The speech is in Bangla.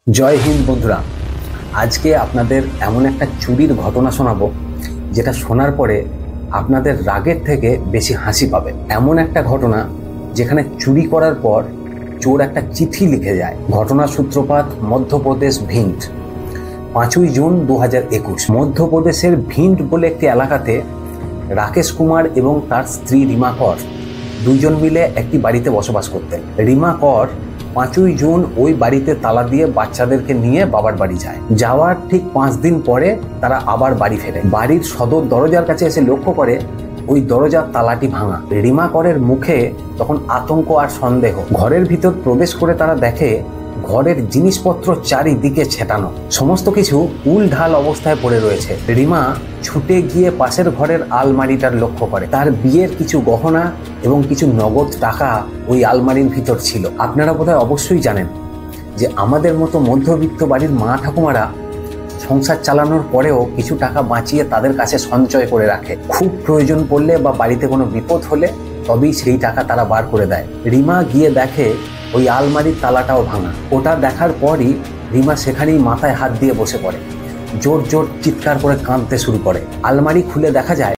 জয় হিন্দ বন্ধুরা। আজকে আপনাদের এমন একটা চুরির ঘটনা শোনাবো যেটা শোনার পরে আপনাদের রাগের থেকে বেশি হাসি পাবে। এমন একটা ঘটনা যেখানে চুরি করার পর চোর একটা চিঠি লিখে যায়। ঘটনার সূত্রপাত মধ্যপ্রদেশ ভিন্ড, 5ই জুন 2021। মধ্যপ্রদেশের ভিন্ড বলে একটি এলাকাতে রাকেশ কুমার এবং তার স্ত্রী রিমা কর দুইজন মিলে একটি বাড়িতে বসবাস করতেন। রিমা কর 5ই জুন ওই বাড়িতে তালা দিয়ে বাচ্চাদেরকে নিয়ে বাবার বাড়ি যায়। যাওয়ার ঠিক 5 দিন পরে তারা আবার বাড়ি ফেরে। বাড়ির সদর দরজার কাছে এসে লক্ষ্য করে ওই দরজার তালাটি ভাঙা। রিমা করের মুখে তখন আতঙ্ক আর সন্দেহ। ঘরের ভিতর প্রবেশ করে তারা দেখে ঘরের জিনিসপত্র চারিদিকে ছেটানো, সমস্ত কিছু উলঢাল অবস্থায় পড়ে রয়েছে। রিমা ছুটে গিয়ে পাশের ঘরের আলমারিটার লক্ষ্য করে। তার বিয়ের কিছু গহনা এবং কিছু নগদ টাকা ওই আলমারির ভিতর ছিল। আপনারা বোধহয় অবশ্যই জানেন যে আমাদের মতো মধ্যবিত্ত বাড়ির মা ঠাকুমারা সংসার চালানোর পরেও কিছু টাকা বাঁচিয়ে তাদের কাছে সঞ্চয় করে রাখে। খুব প্রয়োজন পড়লে বা বাড়িতে কোনো বিপদ হলে তবেই সেই টাকা তারা বার করে দেয়। রিমা গিয়ে দেখে ওই আলমারির তালাটাও ভাঙা। ওটা দেখার পরই রিমা সেখানেই মাথায় হাত দিয়ে বসে পড়ে, জোর জোর চিৎকার করে কাঁদতে শুরু করে। আলমারি খুলে দেখা যায়